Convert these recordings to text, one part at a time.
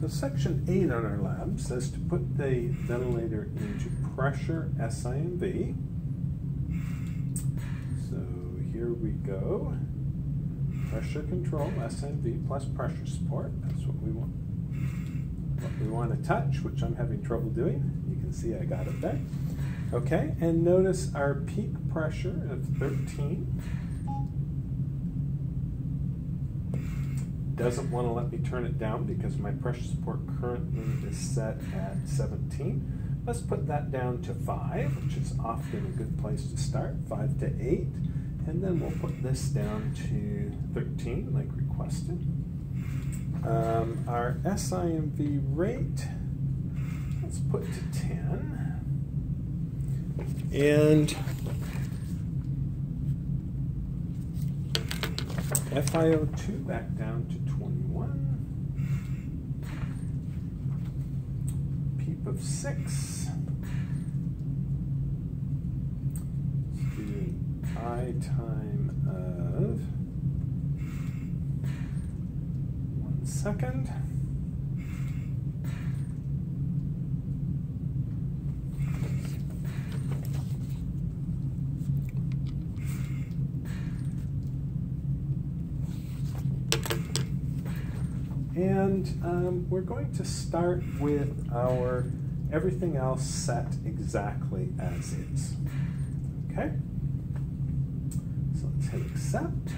So section 8 on our lab says to put the ventilator into pressure SIMV. So here we go. Pressure control, SIMV plus pressure support. That's what we want. What we want to touch, which I'm having trouble doing. You can see I got it there. Okay, and notice our peak pressure of 13. Doesn't want to let me turn it down because my pressure support currently is set at 17. Let's put that down to 5, which is often a good place to start, 5 to 8. And then we'll put this down to 13, like requested. Our SIMV rate, let's put to 10. And FiO2 back down to 21. PEEP of 6. Let's do I time of 1 second. And we're going to start with our everything else set exactly as is. Okay? So let's hit accept.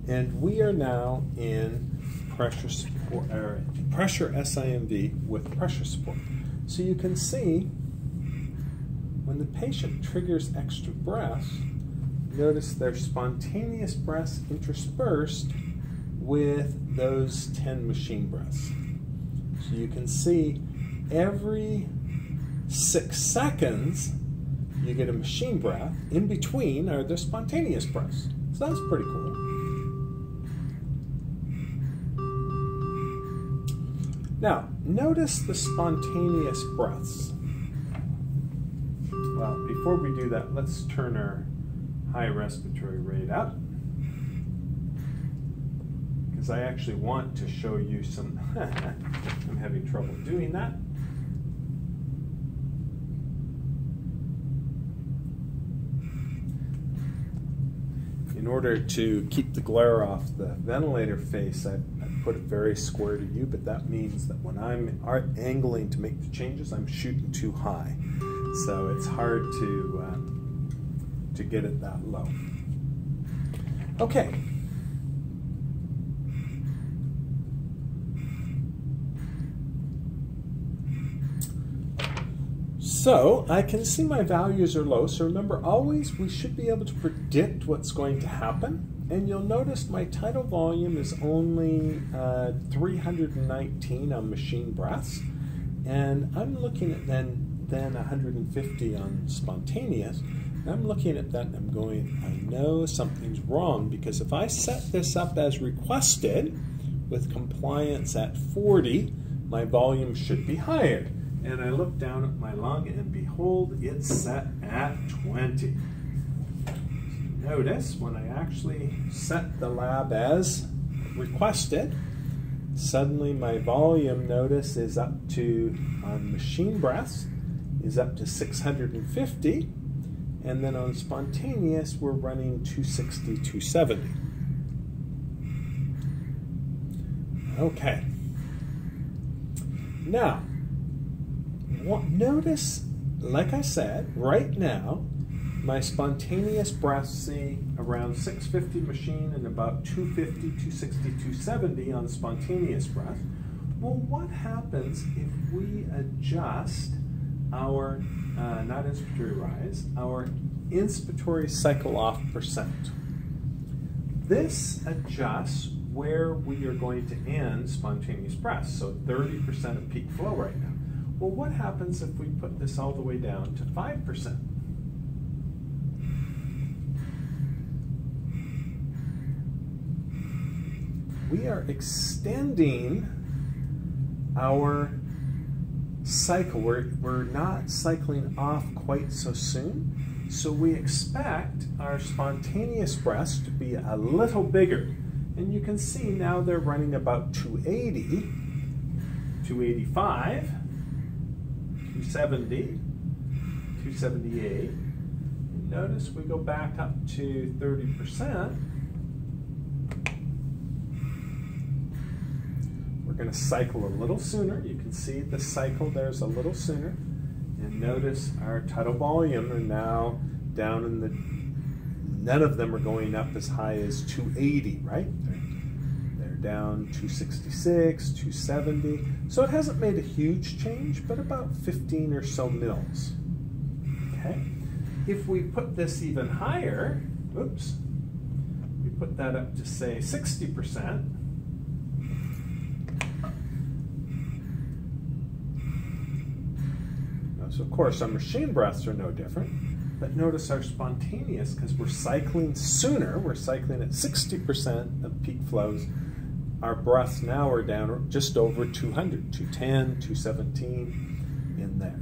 And we are now in pressure support, pressure SIMV with pressure support. So you can see when the patient triggers extra breaths, notice their spontaneous breaths interspersed with those 10 machine breaths. So you can see every 6 seconds you get a machine breath. In between are the spontaneous breaths. So that's pretty cool. Now, notice the spontaneous breaths. Well, before we do that, let's turn our high respiratory rate up. Because I actually want to show you some, I'm having trouble doing that. In order to keep the glare off the ventilator face, I put it very square to you, but that means that when I'm angling to make the changes, I'm shooting too high. So it's hard to get it that low. Okay. So I can see my values are low, so remember always we should be able to predict what's going to happen. And you'll notice my tidal volume is only 319 on machine breaths, and I'm looking at then 150 on spontaneous. And I'm looking at that and I'm going, I know something's wrong, because if I set this up as requested with compliance at 40, my volume should be higher. And I look down at my lung and behold, it's set at 20. Notice when I actually set the lab as requested, suddenly my volume, notice, is up to, on machine breaths, is up to 650. And then on spontaneous, we're running 260, 270. Okay. Now, notice, like I said, right now, my spontaneous breaths see around 650 machine and about 250, 260, 270 on spontaneous breath. Well, what happens if we adjust our, not inspiratory rise, our inspiratory cycle off percent? This adjusts where we are going to end spontaneous breaths, so 30% of peak flow right now. Well, what happens if we put this all the way down to 5%? We are extending our cycle. We're not cycling off quite so soon, so we expect our spontaneous breaths to be a little bigger. And you can see now they're running about 280. 285, 270, 278. Notice we go back up to 30%. We're going to cycle a little sooner. You can see the cycle there's a little sooner. And notice our tidal volume are now down in the, none of them are going up as high as 280, right? They're down 266, 270. So it hasn't made a huge change, but about 15 or so mils. Okay. If we put this even higher, oops, we put that up to say 60%. So of course our machine breaths are no different, but notice our spontaneous, because we're cycling sooner, we're cycling at 60% of peak flows, our breaths now are down just over 200, 210, 217 in there.